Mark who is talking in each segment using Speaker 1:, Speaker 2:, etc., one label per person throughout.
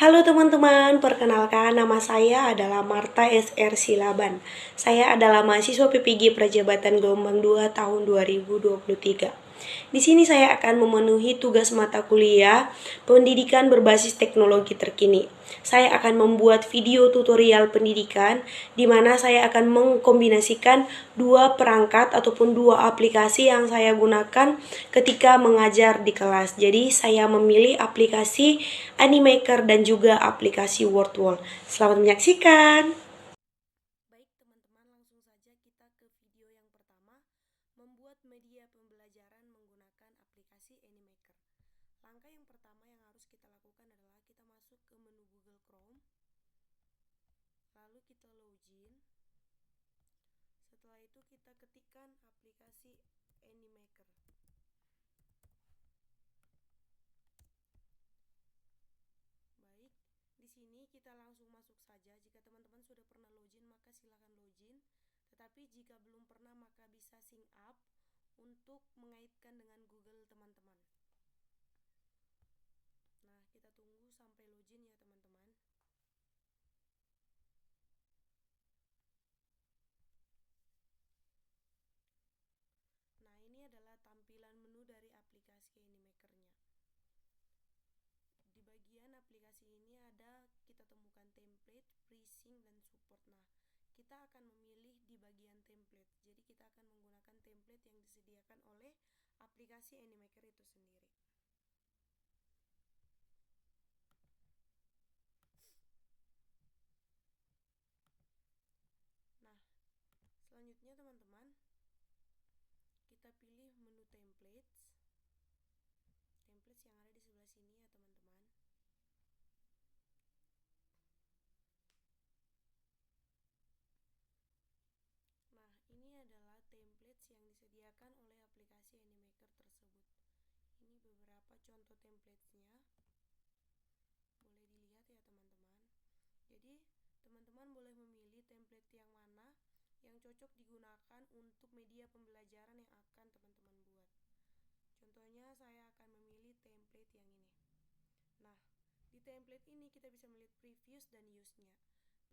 Speaker 1: Halo teman-teman, perkenalkan nama saya adalah Marta SR Silaban. Saya adalah mahasiswa PPG Prajabatan Gelombang 2 tahun 2023. Di sini saya akan memenuhi tugas mata kuliah pendidikan berbasis teknologi terkini. Saya akan membuat video tutorial pendidikan di mana saya akan mengkombinasikan dua perangkat ataupun dua aplikasi yang saya gunakan ketika mengajar di kelas. Jadi saya memilih aplikasi Animaker dan juga aplikasi Wordwall. Selamat menyaksikan. Baik teman-teman, langsung saja kita ke video yang pertama, membuat media pembelajaran menggunakan aplikasi Animaker. Langkah yang pertama yang harus kita lakukan adalah kita masuk ke menu Google Chrome, lalu kita login. Setelah itu kita ketikkan aplikasi Animaker. Baik, di sini kita langsung masuk saja. Jika teman-teman sudah pernah login, maka silakan login. Tetapi jika belum pernah, maka bisa sign up untuk mengaitkan dengan Google teman-teman. Nah, kita tunggu sampai login ya teman-teman. Nah, ini adalah tampilan menu dari aplikasi Animaker-nya. Di bagian aplikasi ini kita temukan template, pricing, dan support. Nah, kita akan memilih di bagian template. Jadi kita akan menggunakan template yang disediakan oleh aplikasi Animaker itu sendiri. Nah, selanjutnya teman-teman, kita pilih menu templates. Templates yang ada di sebelah sini ya teman-teman. Nah, ini adalah templates yang disediakan oleh aplikasi Animaker tersebut. Ini beberapa contoh templatesnya. Boleh dilihat ya teman-teman. Jadi, teman-teman boleh memilih template yang mana yang cocok digunakan untuk media pembelajaran yang akan teman-teman buat. Contohnya, saya akan memilih template yang ini. Nah, di template ini kita bisa melihat previews dan use-nya.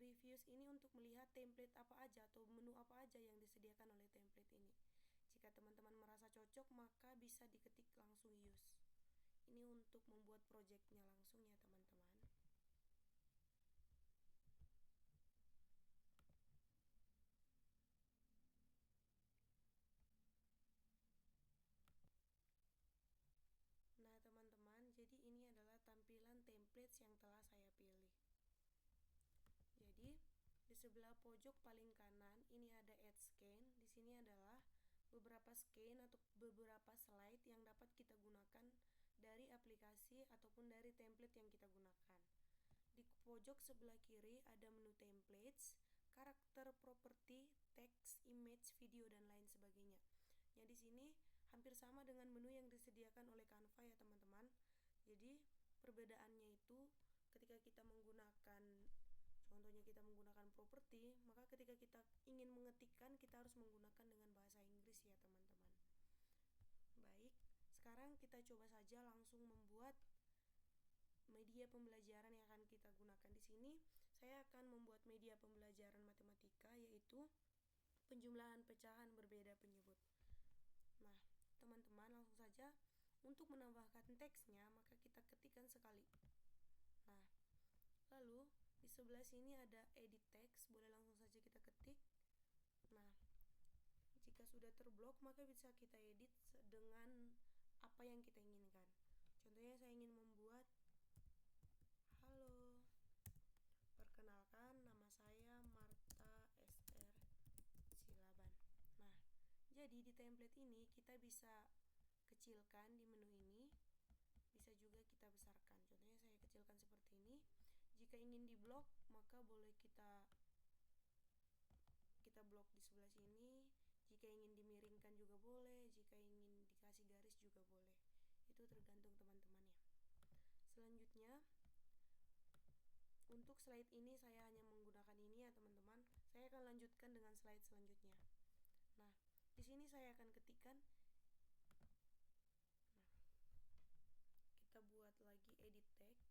Speaker 1: Previews ini untuk melihat template apa aja atau menu apa aja yang disediakan oleh template ini. Jika teman-teman merasa cocok, maka bisa diketik langsung use. Ini untuk membuat projectnya langsung ya teman-teman. Nah teman-teman, jadi ini adalah tampilan templates yang telah saya pilih. Jadi di sebelah pojok paling kanan ini ada add scan. Di sini adalah beberapa scan atau beberapa slide yang dapat kita gunakan dari aplikasi ataupun dari template yang kita gunakan. Di pojok sebelah kiri ada menu templates, karakter properti, teks, image, video, dan lain sebagainya. Yang di sini hampir sama dengan menu yang disediakan oleh Canva ya teman-teman. Jadi perbedaannya itu ketika kita menggunakan, contohnya kita menggunakan properti, maka ketika kita ingin mengetikkan kita harus menggunakan dengan bahasa Inggris ya teman-teman. Baik, sekarang kita coba saja langsung membuat media pembelajaran yang akan kita gunakan. Di sini saya akan membuat media pembelajaran matematika, yaitu penjumlahan pecahan berbeda penyebut. Nah, teman-teman langsung saja untuk menambahkan teksnya, maka kita ketikkan sekali. Nah, lalu di sebelah sini ada edit text, boleh langsung saja kita ketik. Nah, jika sudah terblok, maka bisa kita edit dengan apa yang kita inginkan. Contohnya saya ingin membuat halo, perkenalkan nama saya Marta SR Silaban. Nah, jadi di template ini kita bisa kecilkan di menu ini, bisa juga kita besarkan. Contohnya saya kecilkan seperti ini. Jika ingin diblok, maka boleh kita blok di sebelah sini. Jika ingin dimiringkan juga boleh, jika ingin dikasih garis juga boleh. Itu tergantung teman-teman ya. Selanjutnya, untuk slide ini saya hanya menggunakan ini ya teman-teman. Saya akan lanjutkan dengan slide selanjutnya. Nah, di sini saya akan ketikkan. Nah, kita buat lagi edit text.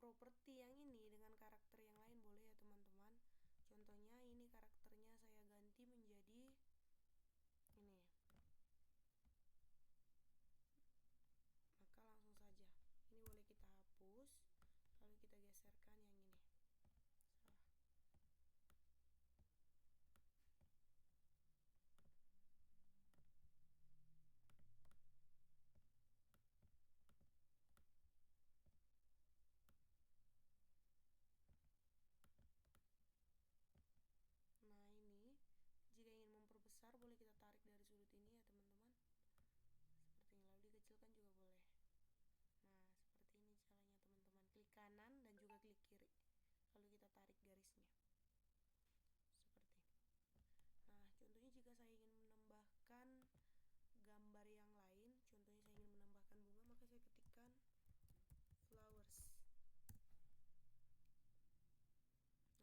Speaker 1: properti yang ini dengan karakter yang lain boleh ya teman-teman. Contohnya ini karakternya saya ganti menjadi ini. Maka langsung saja ini boleh kita hapus, lalu kita geserkan yang ini. Salah. Nah ini, jika ingin memperbesar boleh kita tarik dari sudut ini ya teman-teman. Seperti ini, lalu dikecilkan juga boleh. Nah seperti ini caranya teman-teman. Klik kanan dan juga klik kiri, lalu kita tarik garisnya seperti ini. Nah contohnya jika saya ingin menambahkan gambar yang lain, contohnya saya ingin menambahkan bunga, maka saya ketikkan flowers.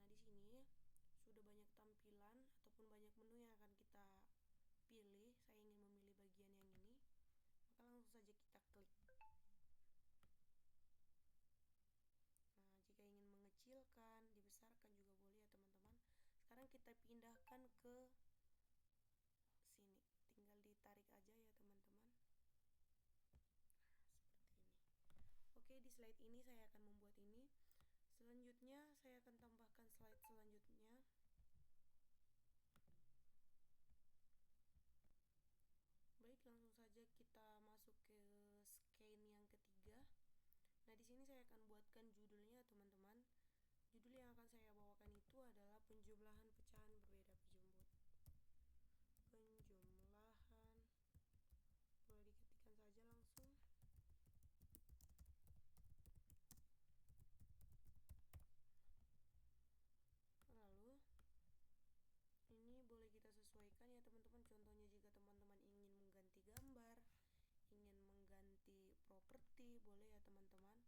Speaker 1: Nah di sini sudah banyak tampilan ataupun banyak menu yang akan kita pilih. Saya ingin memilih bagian yang ini, maka langsung saja kita klik. Nah jika ingin mengecilkan, dibesarkan juga boleh ya teman-teman. Sekarang kita pindahkan ke sini, tinggal ditarik aja ya teman-teman. Nah seperti ini. Oke, di slide ini saya akan membuat ini. Selanjutnya saya akan tambahkan slide selanjutnya. Baik, langsung saja kita masuk ke scan yang ketiga. Nah, di sini saya akan buatkan judulnya teman-teman. Judul yang akan saya bawakan itu adalah penjumlahan pecahan berbeda penjemput. Penjumlahan, boleh diketikkan saja langsung. Lalu ini boleh kita sesuaikan ya teman-teman. Contohnya jika teman-teman ingin mengganti gambar, ingin mengganti properti, boleh ya teman-teman.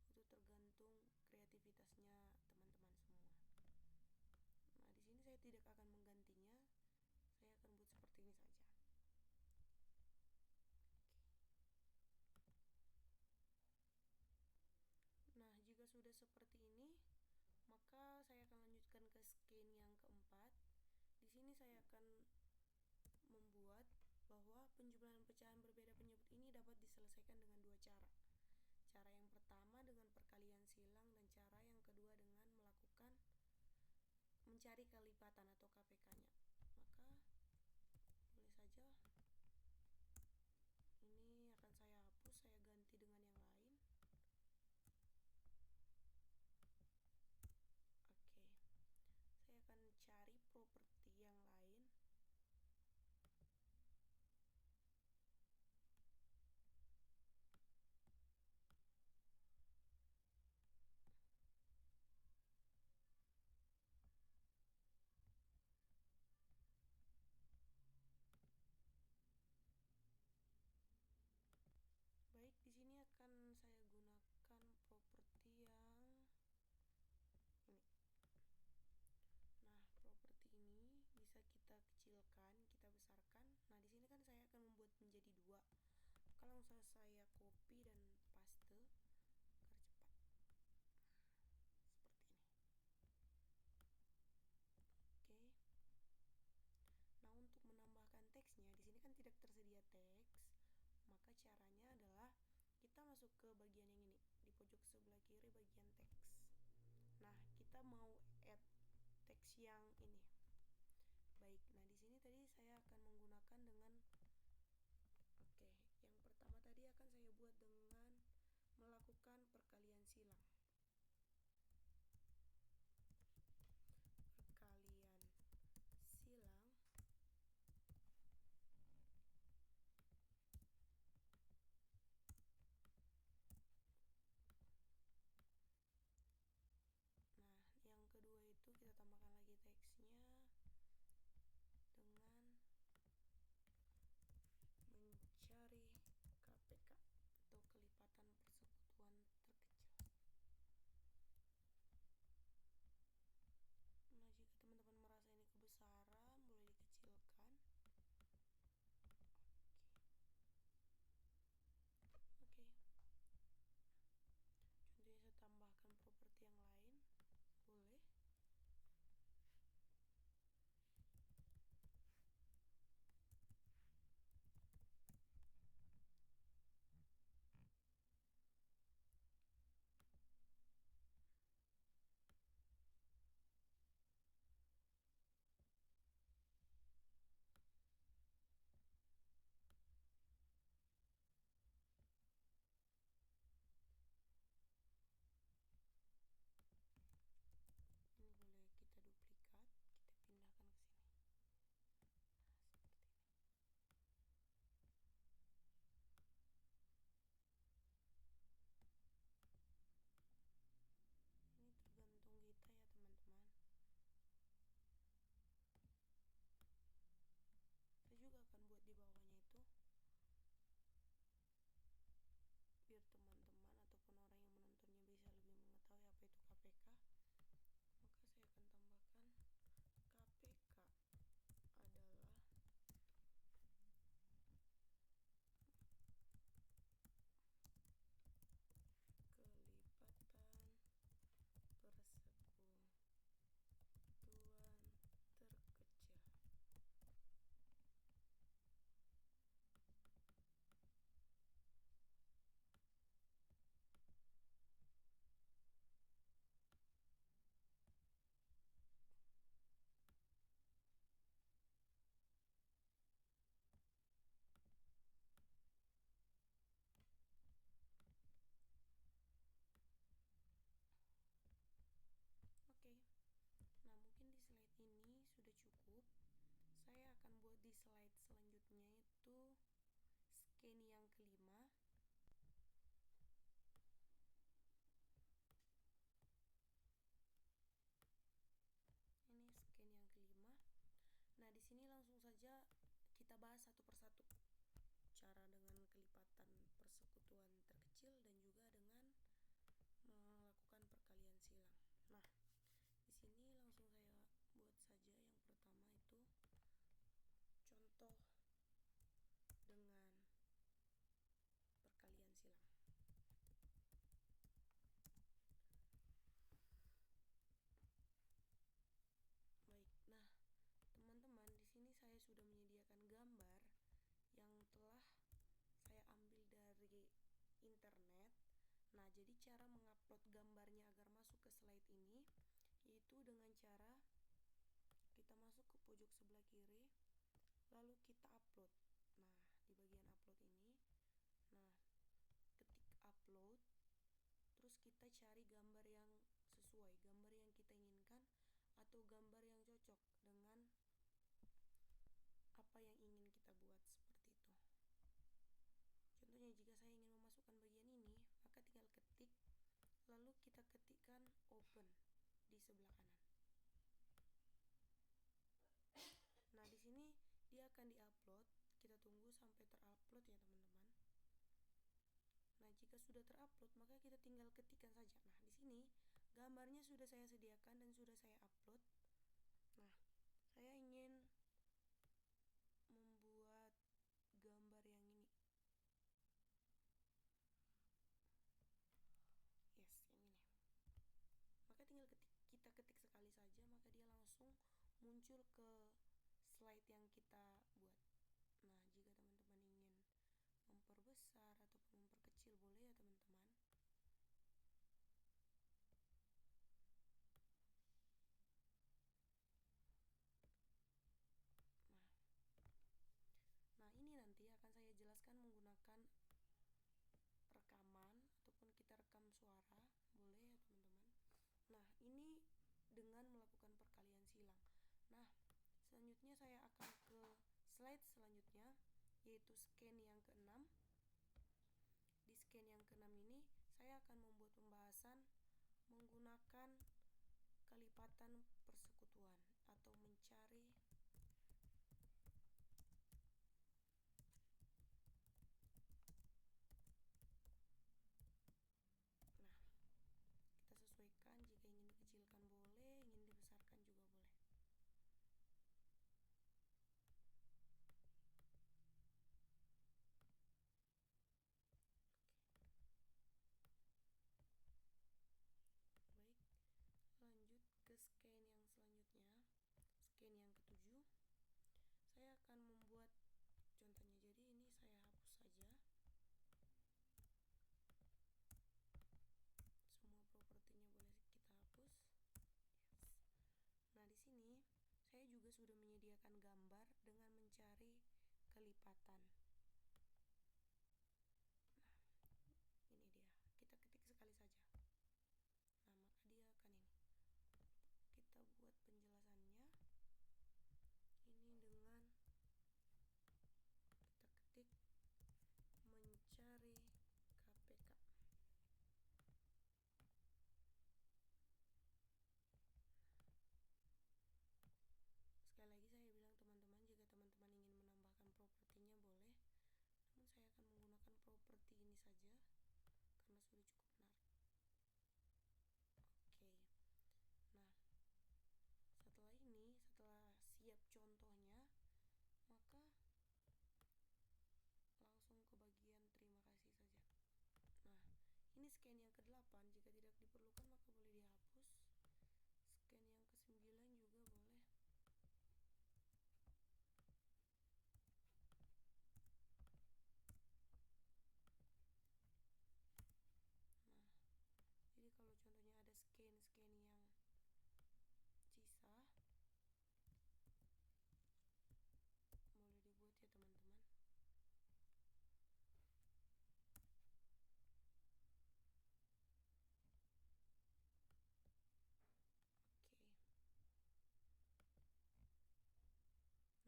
Speaker 1: Itu tergantung kreativitasnya teman-teman semua. Nah di sini saya tidak akan menggantinya, saya akan buat seperti ini saja. Nah jika sudah seperti ini, maka saya akan lanjutkan ke scan yang keempat. Di sini saya akan membuat bahwa penjumlahan pecahan berbeda penyebut ini dapat diselesaikan dengan dua cara. Cara yang pertama dengan perkalian silang dan cara yang kedua dengan melakukan mencari kelipatan atau KPK-nya. Maka boleh saja ini akan saya hapus, saya ganti dengan yang lain. Oke, saya akan cari properti yang lain. Baik, di sini akan saya gunakan properti yang ini. Nah, properti ini bisa kita kecilkan, kita besarkan. Nah, di sini kan saya akan membuat menjadi dua. Maka langsung saya copy dan paste agar cepat. Seperti ini. Oke. Nah, untuk menambahkan teksnya, di sini kan tidak tersedia teks. Maka caranya adalah kita masuk ke bagian yang ini, di pojok sebelah kiri bagian teks. Nah, kita mau add teks yang ini. Baik, nah di sini tadi saya akan menggunakan dengan yang pertama tadi akan saya buat dengan melakukan perkalian silang. Perkalian silang. Nah, yang kedua itu kita tambahkan lagi teks. persekutuan terkecil dan juga dengan melakukan perkalian silang. Nah, di sini langsung saya buat saja. Yang pertama itu contoh dengan perkalian silang. Baik, nah teman-teman, di sini saya sudah menyediakan gambar yang telah saya ambil dari internet. Nah, jadi cara mengupload gambarnya agar masuk ke slide ini yaitu dengan cara kita masuk ke pojok sebelah kiri, lalu kita upload. Nah, di bagian upload ini, nah, ketik upload, terus kita cari gambar yang sesuai, gambar yang kita inginkan atau gambar yang cocok dengan apa yang ingin kita buat, seperti itu. Contohnya, jika saya ingin memasukkan bagian ini, maka tinggal ketik, lalu kita ketikkan open di sebelah kanan. Nah, di sini dia akan diupload. Kita tunggu sampai terupload ya, teman-teman. Nah, jika sudah terupload, maka kita tinggal ketikkan saja. Nah, di sini gambarnya sudah saya sediakan dan sudah saya upload. Nah, saya ingin membuat gambar yang ini. Yes, yang ini. Maka tinggal kita ketik sekali saja, maka dia langsung muncul ke slide yang kita buat. Nah, jika teman-teman ingin memperbesar ataupun memperkecil, boleh ya, teman-teman. Nah, ini nanti akan saya jelaskan menggunakan rekaman ataupun kita rekam suara, boleh ya, teman-teman. Nah, ini dengan melakukan perkalian silang. Nah, selanjutnya saya akan ke slide selanjutnya, yaitu scan yang ke-6. Di scan yang ke-6 ini saya akan membuat pembahasan menggunakan kelipatan persekutuan atau mencari sesuaikan, jika ingin dikecilkan boleh, ingin dibesarkan juga boleh. Baik, lanjut ke scan yang selanjutnya, scan yang ke-7. Saya akan membuat contohnya, jadi ini saya hapus saja semua propertinya, boleh kita hapus. Yes. Nah, di sini saya juga sudah menyediakan gambar dengan mencari kelipatan. Nah, ini dia. Kita ketik sekali saja. Nah, maka dia akan ini. Kita buat penjelasannya. Ini dengan kita ketik mencari KPK. Sekali lagi saya bilang, teman-teman, jika teman-teman ingin menambahkan propertinya boleh, namun saya akan menggunakan properti ini saja karena sudah cukup menarik. Oke. Nah, setelah ini, setelah siap contohnya, maka langsung ke bagian terima kasih saja. Nah, ini scan yang ke-8, jika tidak diperlukan maka boleh dihapus. Scan yang ke-9 juga boleh. Nah, jadi kalau contohnya ada scan yang sisa, boleh dibuat ya, teman-teman.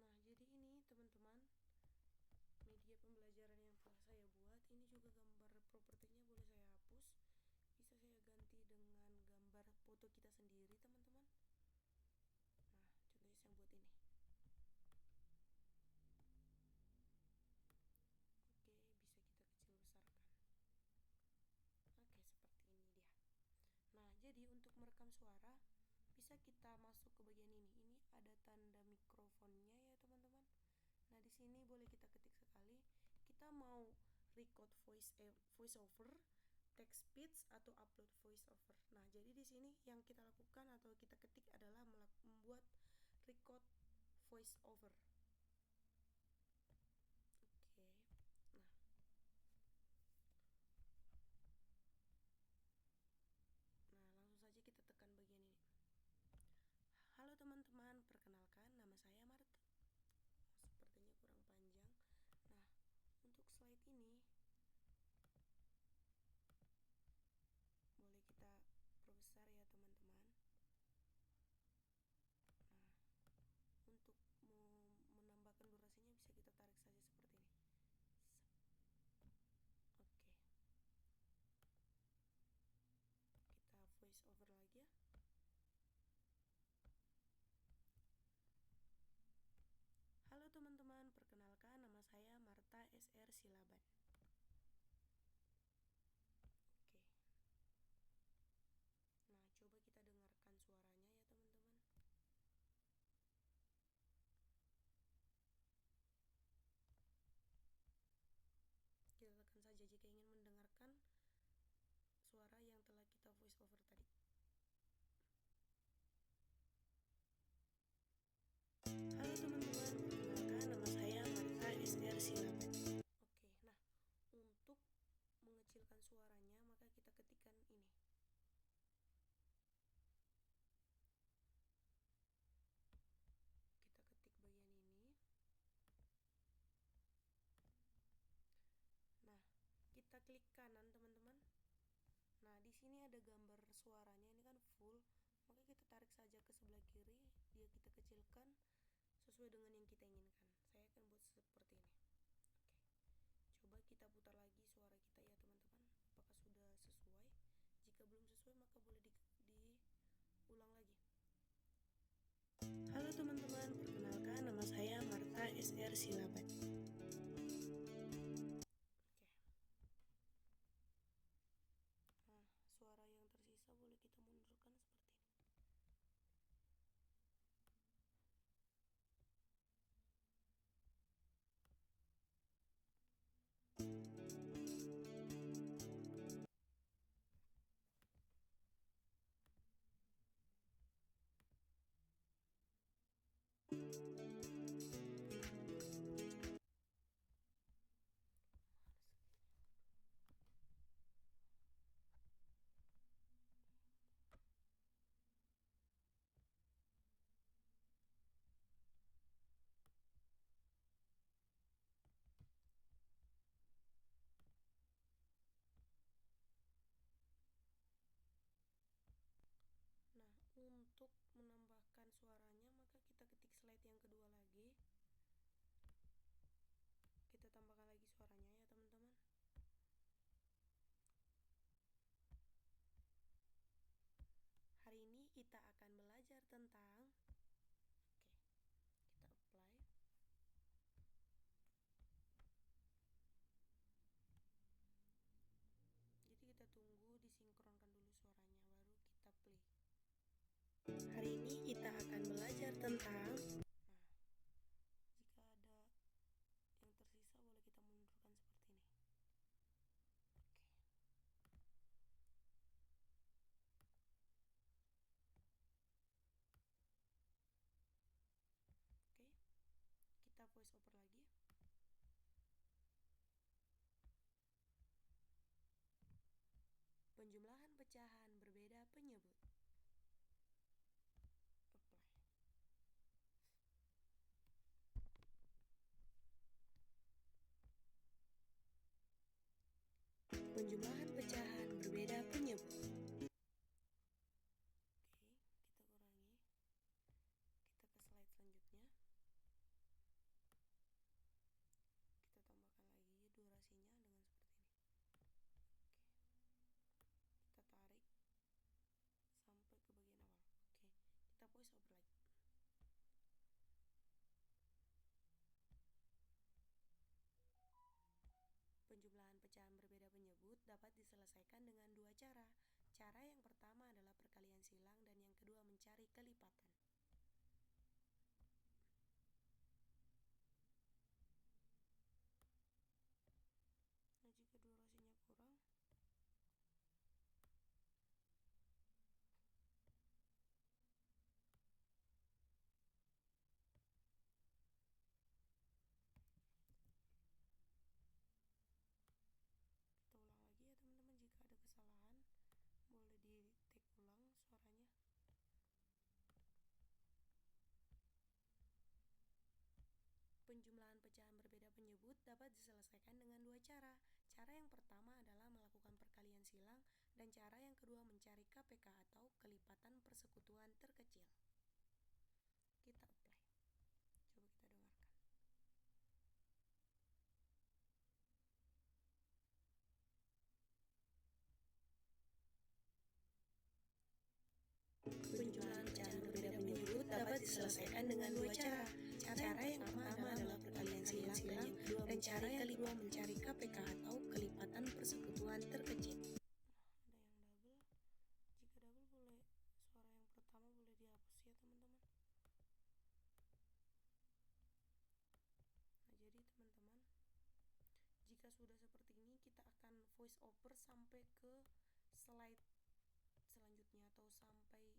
Speaker 1: Nah, jadi ini, teman-teman, media pembelajaran yang telah saya buat. Ini juga gambar propertinya boleh saya hapus. Bisa saya ganti dengan gambar foto kita sendiri, teman-teman. Nah, contohnya saya buat ini. Oke, bisa kita kecil besarkan. suara, bisa kita masuk ke bagian ini. Ini ada tanda mikrofonnya ya teman-teman. Nah, di sini boleh kita ketik sekali. Kita mau record voice over, text speech atau upload voice over. Nah, jadi di sini yang kita lakukan atau kita ketik adalah membuat record voice over. Oke. Nah, langsung saja kita tekan bagian ini. Halo teman-teman, perkenalkan nama saya Marta. Sepertinya kurang panjang. Nah, untuk slide ini boleh kita perbesar ya teman-teman. Nah, untuk menambahkan durasinya bisa kita tarik saja seperti ini. Oke. Kita voice over lagi ya. Halo teman-teman, perkenalkan nama saya Marta SR Silaban. Oke. Nah, coba kita dengarkan suaranya ya teman-teman. Kita tekan saja jika ingin mendengarkan suara yang telah kita voice over tadi. Halo teman-teman, perkenalkan nama saya Marta SR Silaban. Oke, nah untuk mengecilkan suaranya maka kita ketikkan ini. Kita ketik bagian ini. Nah, kita klik kanan teman-teman. Nah, di sini ada gambar suaranya, ini kan full, maka kita tarik saja ke sebelah kiri, dia kita kecilkan sesuai dengan yang kita inginkan. Saya akan buat seperti ini. Oke. Coba kita putar lagi suara kita ya teman-teman. Apakah sudah sesuai? Jika belum sesuai maka boleh diulang lagi. Halo teman-teman, perkenalkan nama saya Marta SR Silaban. Suara yang tersisa boleh kita mundurkan seperti ini. Nah, untuk menambahkan suaranya maka kita ketik slide yang kedua lagi. Kita tambahkan lagi suaranya ya teman-teman. Hari ini kita akan belajar tentang kita apply. Jadi kita tunggu disinkronkan dulu suaranya baru kita play. Hari ini kita akan belajar tentang. Nah, jika ada yang tersisa boleh kita mundurkan seperti ini. Oke. Kita voice over lagi. Penjumlahan pecahan berbeda penyebut. Apply. Penjumlahan pecahan berbeda penyebut. Oke, kita kurangi. Kita ke slide selanjutnya. Kita tambahkan lagi durasinya dengan seperti ini. Oke. Kita tarik sampai ke bagian awal. Oke, kita voice over lagi. Penjumlahan pecahan berbeda penyebut dapat diselesaikan dengan dua cara. Cara yang pertama adalah perkalian silang dan yang kedua mencari kelipatan. Nah, jika durasinya kurang, kita ulang lagi ya teman-teman. Jika ada kesalahan, boleh di-take ulang suaranya. Penjumlahan pecahan berbeda penyebut dapat diselesaikan dengan dua cara. Cara yang pertama adalah melakukan perkalian silang dan cara yang kedua mencari KPK atau kelipatan persekutuan terkecil. Kita apply. Coba kita dengarkan. Penjumlahan pecahan berbeda penyebut dapat diselesaikan dengan dua cara. Cara yang pertama adalah perkalian silang dan cara yang kedua mencari KPK atau kelipatan persekutuan terkecil. Ada yang double. Jika double boleh suara yang pertama boleh dihapus ya teman-teman. Nah, jadi teman-teman, jika sudah seperti ini kita akan voice over sampai ke slide selanjutnya atau sampai slide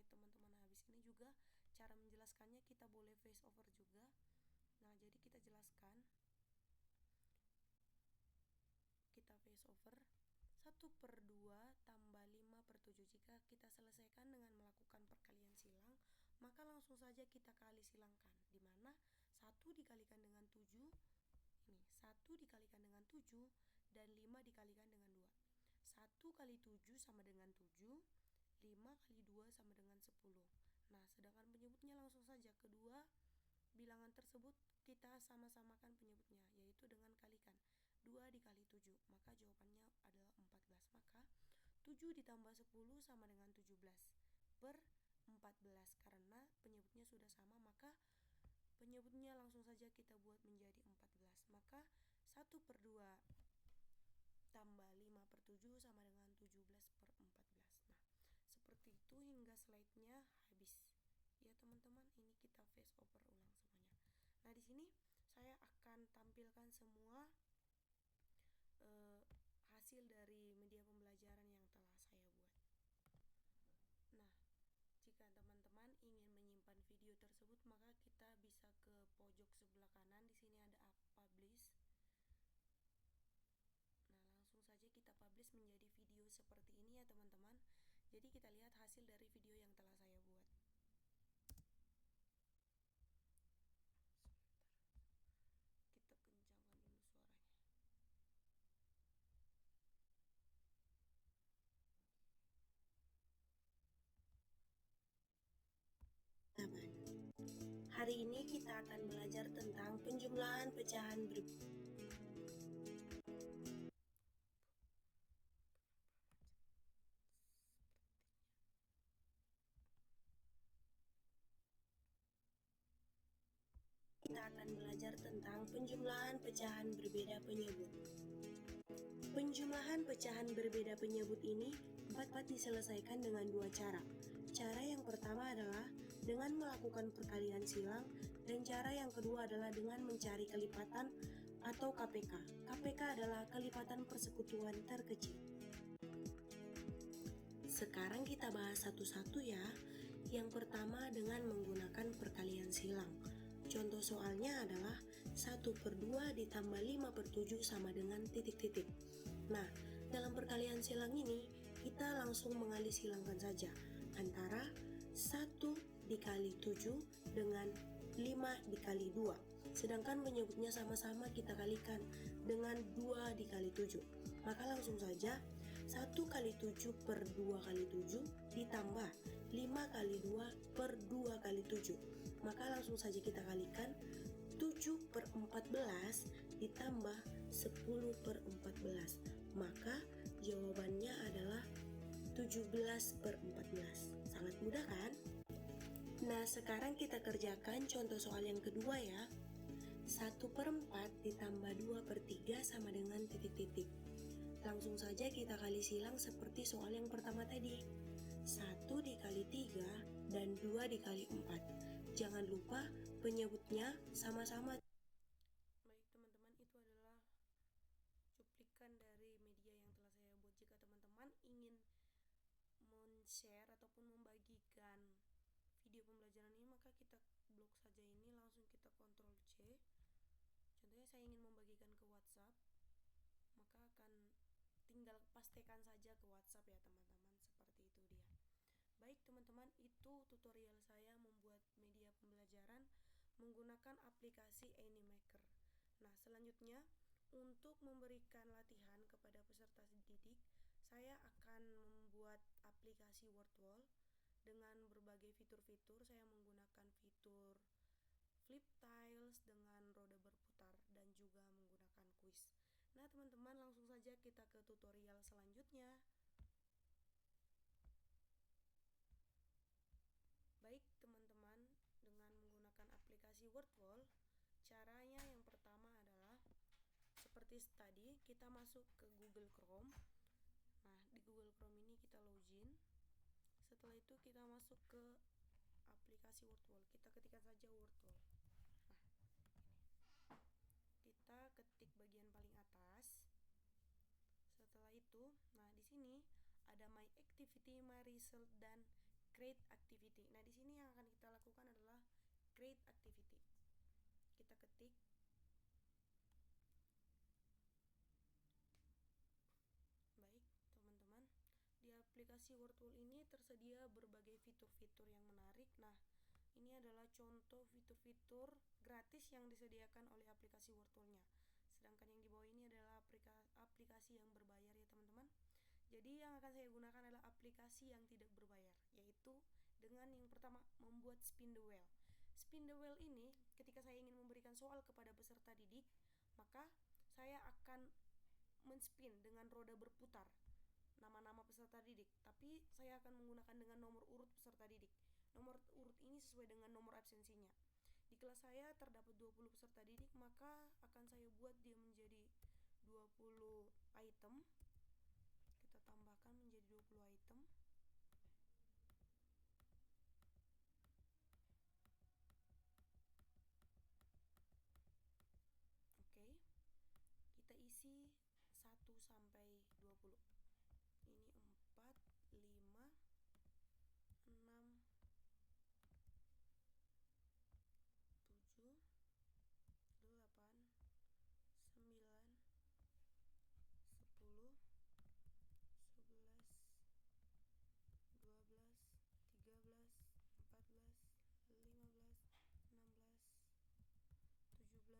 Speaker 1: teman-teman habis ini. Juga cara menjelaskannya kita boleh voice over juga. Nah, jadi kita jelaskan, kita voice over 1/2 tambah 5/7. Jika kita selesaikan dengan melakukan perkalian silang, maka langsung saja kita kali silangkan, dimana 1 dikalikan dengan 7 ini 1 dikalikan dengan 7 dan 5 dikalikan dengan 2. 1 kali 7 sama dengan 7, 5 kali 2 sama dengan 10. Nah, sedangkan penyebutnya langsung saja kedua bilangan tersebut kita sama-samakan penyebutnya, yaitu dengan kalikan 2 dikali 7, maka jawabannya adalah 14. Maka 7 ditambah 10 sama dengan 17 per 14. Karena penyebutnya sudah sama, maka penyebutnya langsung saja kita buat menjadi 14. Maka 1/2 tambah 5/7 sama dengan 17/14. Nah, seperti itu hingga slide-nya habis. Ya teman-teman, ini kita voice over ulang semuanya. Nah, di sini saya akan tampilkan semua hasil dari media pembelajaran yang telah saya buat. Nah, jika teman-teman ingin menyimpan video tersebut, maka kita bisa ke pojok sebelah kanan. Di sini ada publish. Nah, langsung saja kita publish menjadi video seperti ini ya teman-teman. Jadi kita lihat hasil dari video yang telah saya buat. Kita kencangkan dulu suaranya. Hari ini kita akan belajar tentang penjumlahan pecahan penjumlahan pecahan berbeda penyebut. Penjumlahan pecahan berbeda penyebut ini dapat diselesaikan dengan dua cara. Cara yang pertama adalah dengan melakukan perkalian silang dan cara yang kedua adalah dengan mencari kelipatan atau KPK. KPK adalah kelipatan persekutuan terkecil. Sekarang kita bahas satu-satu ya. Yang pertama dengan menggunakan perkalian silang. Contoh soalnya adalah 1/2 ditambah 5/7 sama dengan titik-titik. Nah, dalam perkalian silang ini, kita langsung mengali silangkan saja antara 1 dikali 7 dengan 5 dikali 2. Sedangkan penyebutnya sama-sama kita kalikan dengan 2 dikali 7. Maka langsung saja 1 kali 7 per 2 kali 7 ditambah 5 kali 2 per 2 kali 7. Maka langsung saja kita kalikan 7/14 ditambah 10/14. Maka jawabannya adalah 17/14. Sangat mudah kan? Nah, sekarang kita kerjakan contoh soal yang kedua ya. 1/4 ditambah 2/3 sama dengan titik-titik. Langsung saja kita kali silang seperti soal yang pertama tadi. 1 dikali 3 dan 2 dikali 4. Jangan lupa penyebutnya sama-sama. Baik teman-teman, itu adalah cuplikan dari media yang telah saya buat. Jika teman-teman ingin men-share ataupun membagikan video pembelajaran ini, maka kita blok saja ini, langsung kita Ctrl C. Contohnya saya ingin membagikan ke WhatsApp, maka akan tinggal pastikan saja ke WhatsApp ya teman-teman, seperti itu dia. Baik teman-teman, itu tutorial saya membuat media pembelajaran menggunakan aplikasi Animaker. Nah, selanjutnya untuk memberikan latihan kepada peserta didik, saya akan membuat aplikasi WordWall dengan berbagai fitur-fitur. Saya menggunakan fitur flip tiles dengan roda berputar dan juga menggunakan kuis. Nah teman-teman, langsung saja kita ke tutorial selanjutnya. Baik teman-teman, dengan menggunakan aplikasi WordWall, caranya yang pertama adalah seperti tadi, kita masuk ke Google Chrome. Nah, di Google Chrome ini kita login. Setelah itu kita masuk ke aplikasi WordWall. Kita ketikkan saja WordWall. Nah, kita ketik bagian paling atas. Setelah itu, nah di sini ada My Activity, My Result, dan Create Activity. Nah, di sini yang akan kita lakukan adalah Create Activity. Kita ketik. Baik, teman-teman. Di aplikasi WordWall ini tersedia berbagai fitur-fitur yang menarik. Nah, ini adalah contoh fitur-fitur gratis yang disediakan oleh aplikasi WordWall-nya. Sedangkan yang di bawah ini adalah aplikasi yang berbayar ya teman-teman. Jadi yang akan saya gunakan adalah aplikasi yang tidak berbayar, yaitu dengan yang pertama membuat spin the wheel. Spin the wheel ini ketika saya ingin memberikan soal kepada peserta didik, maka saya akan men-spin dengan roda berputar nama-nama peserta didik, tapi saya akan menggunakan dengan nomor urut peserta didik. Nomor urut ini sesuai dengan nomor absensinya. Di kelas saya terdapat 20 peserta didik, maka akan saya buat dia menjadi 20 item. Kita tambahkan menjadi 20 item. Oke. Kita isi 1 sampai 20. Ini 4, 5, 6, 7, 8, 9, 10, 11, 12, 13, 14, 15, 16, 17, 18,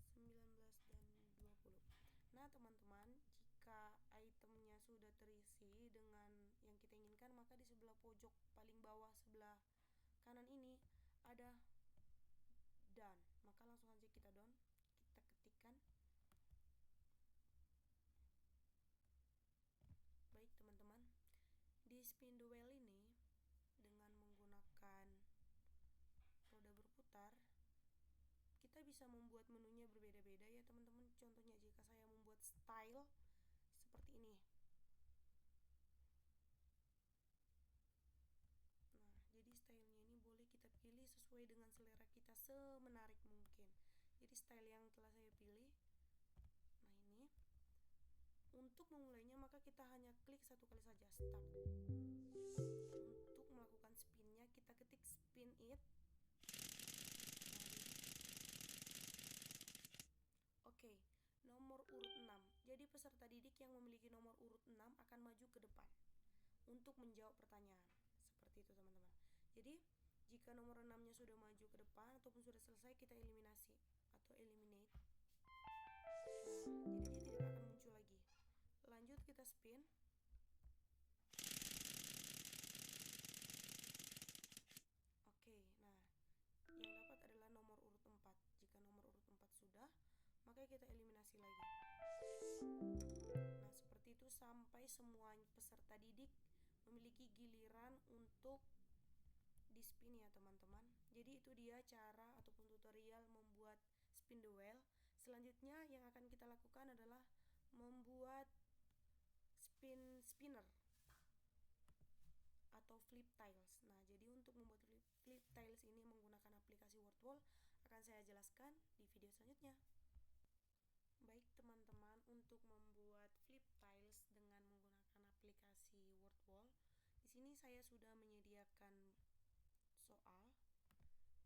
Speaker 1: 19, dan 20. Nah teman-teman, jika itemnya sudah terisi dengan yang kita inginkan, maka di sebelah pojok paling bawah sebelah kanan ini ada done. Maka langsung aja kita done. Kita ketikkan. Baik teman-teman, di spin the wheel ini dengan menggunakan roda berputar, kita bisa membuat menunya berbeda-beda ya teman-teman. Contohnya jika saya membuat style seperti ini. Nah, jadi stylenya ini boleh kita pilih sesuai dengan selera kita semenarik mungkin. Jadi style yang telah saya pilih. Nah, ini. Untuk memulainya maka kita hanya klik satu kali saja, start. Untuk melakukan spinnya kita ketik spin it. Oke, nomor urut 6. Jadi peserta didik yang memiliki nomor urut 6 akan maju ke depan untuk menjawab pertanyaan. Seperti itu teman-teman. Jadi jika nomor 6-nya sudah maju ke depan ataupun sudah selesai, kita eliminasi atau eliminate. Nah, jadi dia tidak akan muncul lagi. Lanjut kita spin. Oke, nah yang dapat adalah nomor urut 4. Jika nomor urut 4 sudah, maka kita eliminasi lagi. Nah, seperti itu sampai semua peserta didik memiliki giliran untuk di spin ya teman-teman. Jadi itu dia cara ataupun tutorial membuat spin the wheel. Selanjutnya yang akan kita lakukan adalah membuat spinner atau flip tiles. Nah, jadi untuk membuat flip tiles ini menggunakan aplikasi WordWall akan saya jelaskan di video selanjutnya. Baik teman-teman, untuk membuat flip tiles dengan menggunakan aplikasi WordWall, di sini saya sudah menyediakan soal.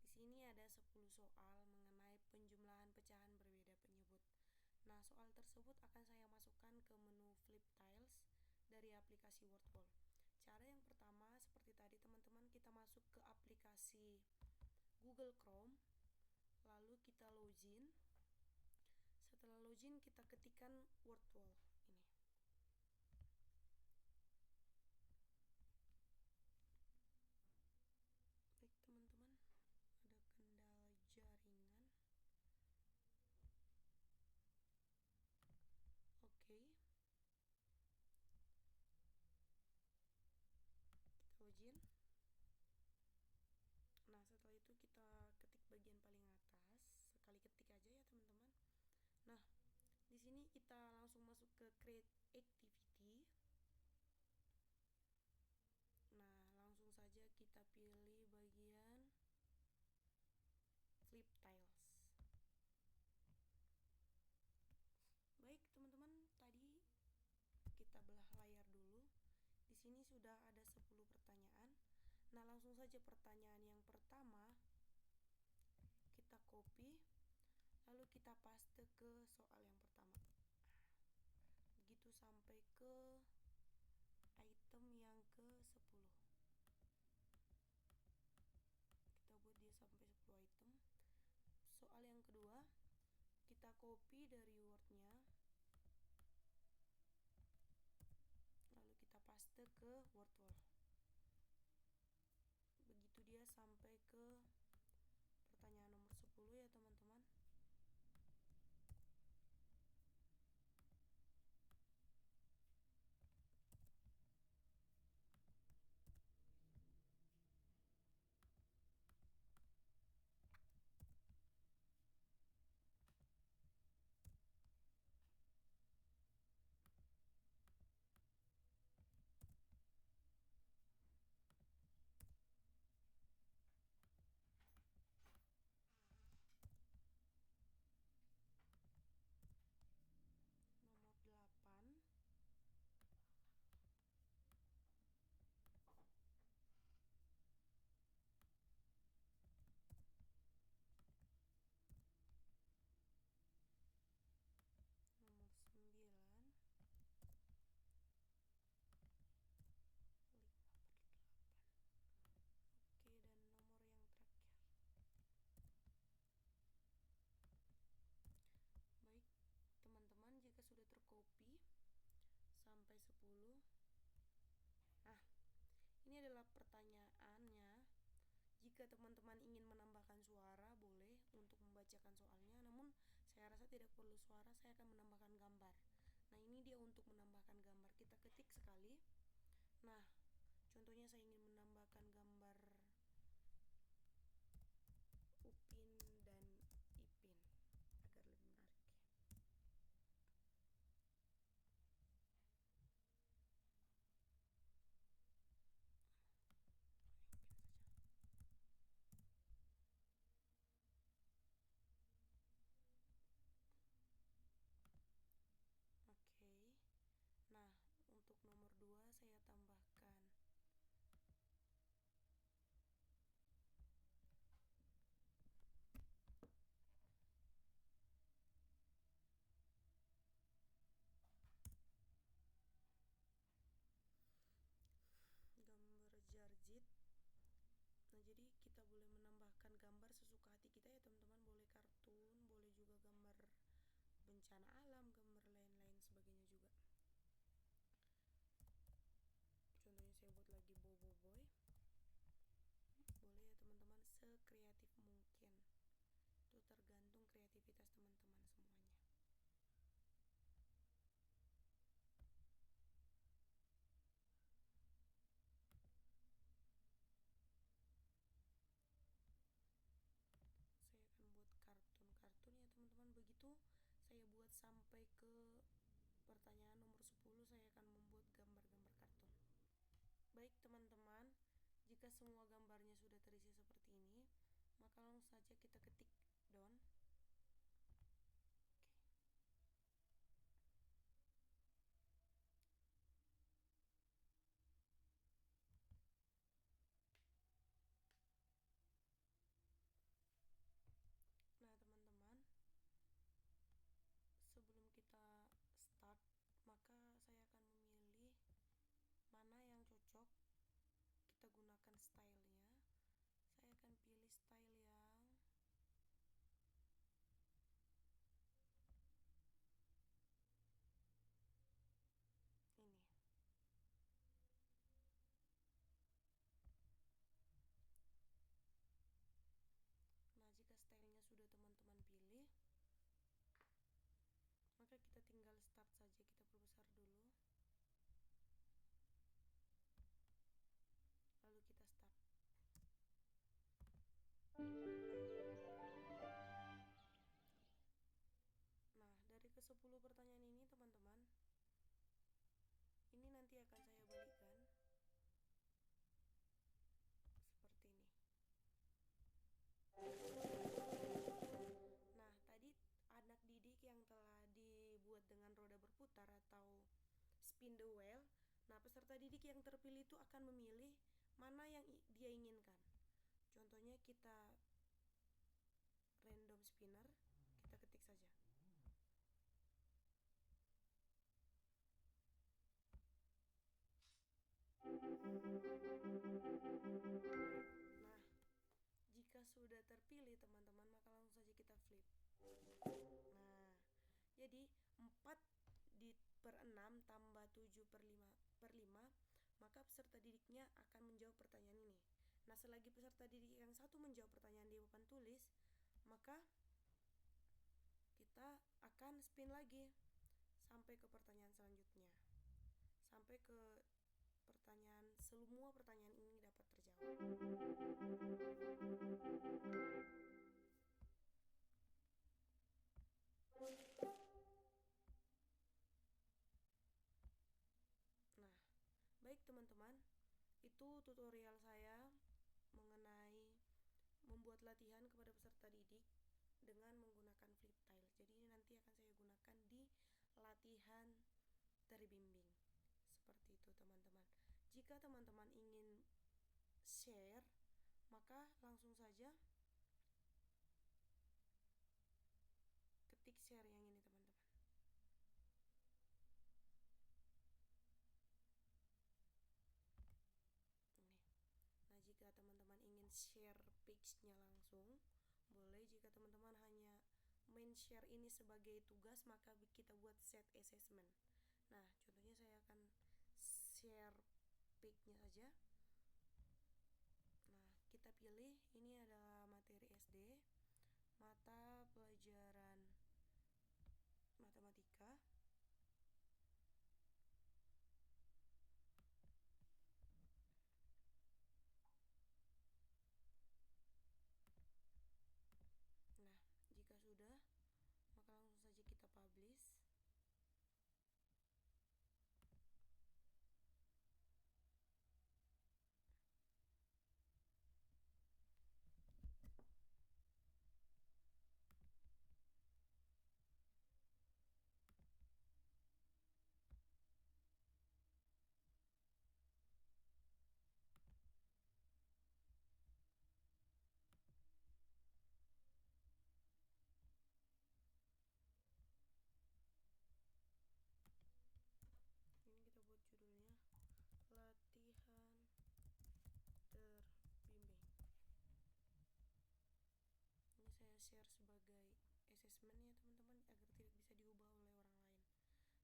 Speaker 1: Di sini ada 10 soal mengenai penjumlahan pecahan berbeda penyebut. Nah, soal tersebut akan saya masukkan ke menu flip tiles dari aplikasi WordWall. Cara yang pertama, seperti tadi teman-teman, kita masuk ke aplikasi Google Chrome, lalu kita login. Setelah login, kita ketikkan WordWall ini. Baik teman-teman, ada kendala jaringan. Oke. Kita login. Nah, setelah itu kita ketik bagian paling atas, sekali ketik aja ya teman-teman. Nah, di sini kita langsung masuk ke create activity. Nah, langsung saja kita pilih bagian flip tiles. Baik teman-teman, tadi kita belah layar dulu. Di sini sudah ada 10 pertanyaan. Nah, langsung saja pertanyaan yang pertama kita copy, lalu kita paste ke soal yang pertama. Begitu sampai ke item yang ke-10. Kita buat dia sampai 10 item. Soal yang kedua, kita copy dari Word-nya, lalu kita paste ke WordWall. Begitu dia sampai ke pertanyaan nomor 10 ya teman-teman. Nomor 8. Nomor 9. 5/8. Oke, dan nomor yang terakhir. Baik teman-teman, jika sudah tercopy sampai 10. Nah, ini adalah pertanyaannya. Jika teman-teman ingin menambahkan suara, boleh untuk membacakan soalnya. Namun, saya rasa tidak perlu suara, saya akan menambahkan gambar. Nah, ini dia untuk menambahkan gambar. Kita ketik sekali. Nah, contohnya saya ingin menambahkan gambar Upin dan Ipin agar lebih menarik. Oke. Nah, untuk nomor 2 saya tambahkan Baik teman-teman, jika semua gambarnya sudah terisi seperti ini, maka langsung saja kita ketik done. Nah teman-teman, sebelum kita start, maka saya akan memilih mana yang cocok kita gunakan stylenya. Saya akan pilih style yang ini. Nah, jika stylenya sudah teman-teman pilih, maka kita tinggal start saja. Kita perbesar dulu, lalu kita start. Nah, dari ke-10 pertanyaan ini teman-teman, ini nanti akan saya balikan seperti ini. Nah, tadi anak didik yang telah dibuat dengan roda berputar atau spin the wheel. Nah, peserta didik yang terpilih itu akan memilih mana yang dia inginkan. Contohnya kita random spinner, kita ketik saja. Nah, jika sudah terpilih teman-teman, maka langsung saja kita flip. Nah, jadi 4 per 6 tambah 7 per 5, maka peserta didiknya akan menjawab pertanyaan ini. Nah, selagi peserta didik yang satu menjawab pertanyaan di papan tulis, maka kita akan spin lagi sampai ke pertanyaan selanjutnya, sampai ke pertanyaan, semua pertanyaan ini dapat terjawab. Nah, baik teman-teman, itu tutorial saya mengenai membuat latihan kepada peserta didik dengan menggunakan flip tile. Jadi ini nanti akan saya gunakan di latihan terbimbing. Seperti itu teman-teman. Jika teman-teman ingin share, maka langsung saja ketik share yang ini teman-teman. Nah, jika teman-teman ingin share page-nya langsung, boleh. Jika teman-teman hanya main share ini sebagai tugas, maka kita buat set assessment. Nah, contohnya saya akan share page-nya saja. Nah, kita pilih, ini adalah materi SD, mata pelajaran matematika. Nah, jika sudah, maka langsung saja kita publish. Ini kita buat judulnya latihan terbimbing. Ini saya share sebagai assessment ya teman-teman, agar tidak bisa diubah oleh orang lain.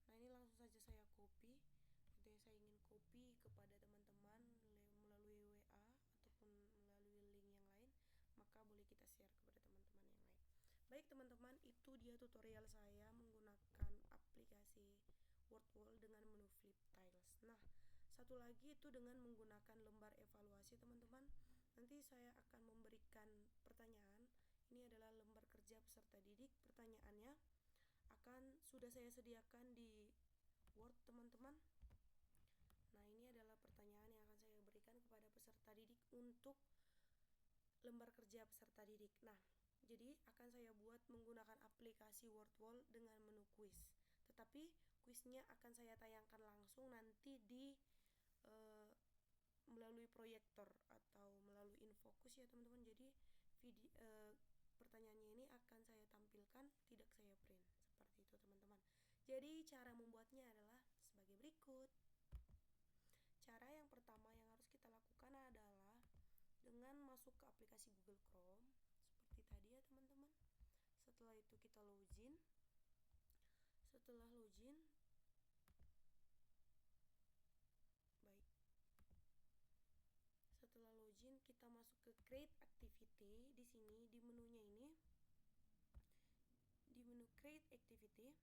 Speaker 1: Nah, ini langsung saja saya copy. Contohnya saya ingin copy kepada teman-teman melalui WA ataupun melalui link yang lain, maka boleh kita share kepada teman-teman yang lain. Baik teman-teman, itu dia tutorial saya menggunakan aplikasi Wordwall dengan menu flip tiles. Nah, satu lagi itu dengan menggunakan lembar evaluasi teman-teman. Nanti saya akan memberikan pertanyaan. Ini adalah lembar kerja peserta didik. Pertanyaannya akan sudah saya sediakan di Word teman-teman. Nah, ini adalah pertanyaan yang akan saya untuk lembar kerja peserta didik. Nah, jadi akan saya buat menggunakan aplikasi Wordwall dengan menu quiz. Tetapi kuisnya akan saya tayangkan langsung nanti di melalui proyektor atau melalui InFocus ya teman-teman. Jadi pertanyaannya ini akan saya tampilkan, tidak saya print. Seperti itu teman-teman. Jadi cara membuatnya adalah sebagai berikut. Cara yang pertama yang harus kita lakukan adalah dengan masuk ke aplikasi Google Chrome seperti tadi ya teman-teman. Setelah itu kita login. Setelah login, setelah login kita masuk ke create activity. Di sini di menunya ini, di menu create activity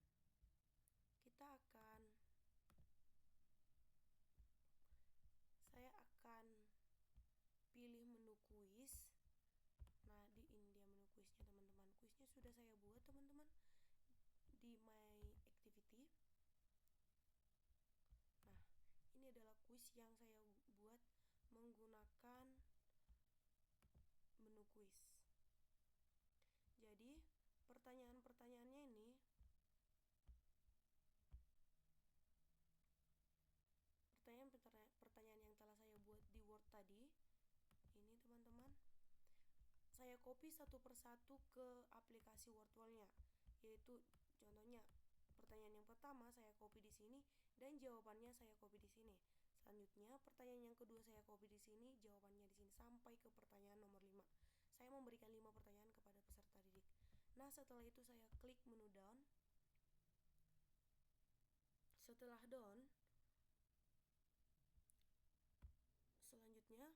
Speaker 1: kita akan saya akan pilih menu quiz. Nah, ini dia menu quiznya teman-teman. Quiznya sudah saya buat teman-teman di my activity. Nah, ini adalah quiz yang saya buat menggunakan menu quiz. Jadi pertanyaan-pertanyaannya ini pertanyaan yang telah saya buat di Word tadi. Ini teman-teman, saya copy satu persatu ke aplikasi Wordwall-nya. Yaitu contohnya pertanyaan yang pertama saya copy di sini dan jawabannya saya copy di sini. Selanjutnya pertanyaan yang kedua saya copy di sini, jawabannya di sini sampai ke pertanyaan nomor 5. Saya memberikan 5 pertanyaan kepada peserta didik. Nah, setelah itu saya klik menu done. Setelah done, selanjutnya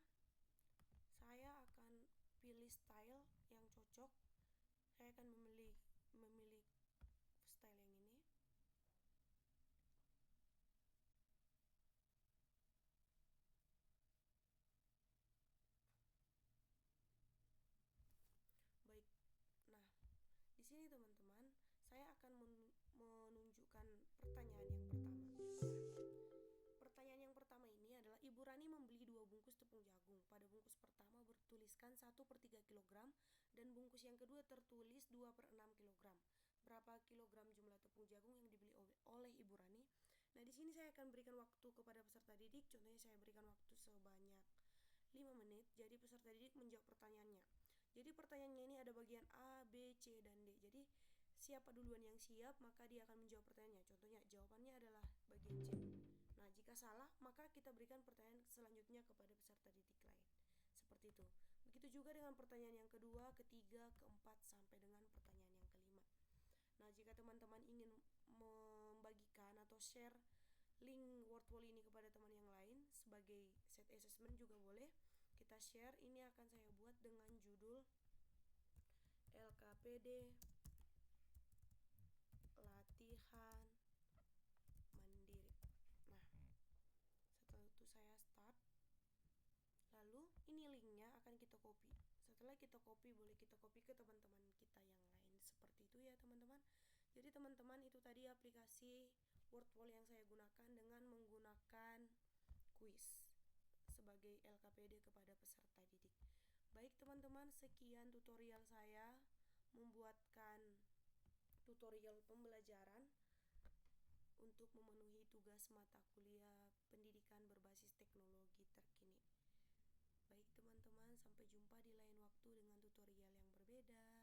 Speaker 1: saya akan pilih style yang cocok. Saya akan memilih style yang ini. Baik. Nah, di sini teman-teman, saya akan menunjukkan pertanyaan yang pertama. Pertanyaan yang pertama ini adalah Ibu Rani membeli 2 bungkus tepung jagung. Pada bungkus pertama bertuliskan 1/3 kg dan bungkus yang kedua tertulis 2/6 kg. Berapa kilogram jumlah tepung jagung yang dibeli oleh Ibu Rani? Nah, di sini saya akan berikan waktu kepada peserta didik. Contohnya saya berikan waktu sebanyak 5 menit. Jadi peserta didik menjawab pertanyaannya. Jadi pertanyaannya ini ada bagian A, B, C, dan D. Jadi siapa duluan yang siap, maka dia akan menjawab pertanyaannya. Contohnya jawabannya adalah bagian C. Nah, jika salah, maka kita berikan pertanyaan selanjutnya kepada peserta didik lain. Seperti itu. Begitu juga dengan pertanyaan yang kedua, ketiga, keempat, sampai dengan pertanyaan yang kelima. Nah, jika teman-teman ingin membagikan atau share link Wordwall ini kepada teman yang lain sebagai set assessment juga boleh. Kita share. Ini akan saya buat dengan judul LKPD Latihan Mandiri. Nah, setelah itu saya start. Lalu ini linknya akan kita copy. Setelah kita copy, boleh kita copy ke teman-teman kita yang lain. Seperti itu ya teman-teman. Jadi teman-teman, itu tadi aplikasi Wordwall yang saya gunakan dengan menggunakan quiz sebagai LKPD kepada peserta didik. Baik teman-teman, sekian tutorial saya membuatkan tutorial pembelajaran untuk memenuhi tugas mata kuliah pendidikan berbasis teknologi terkini. Baik teman-teman, sampai jumpa di lain waktu dengan tutorial yang berbeda.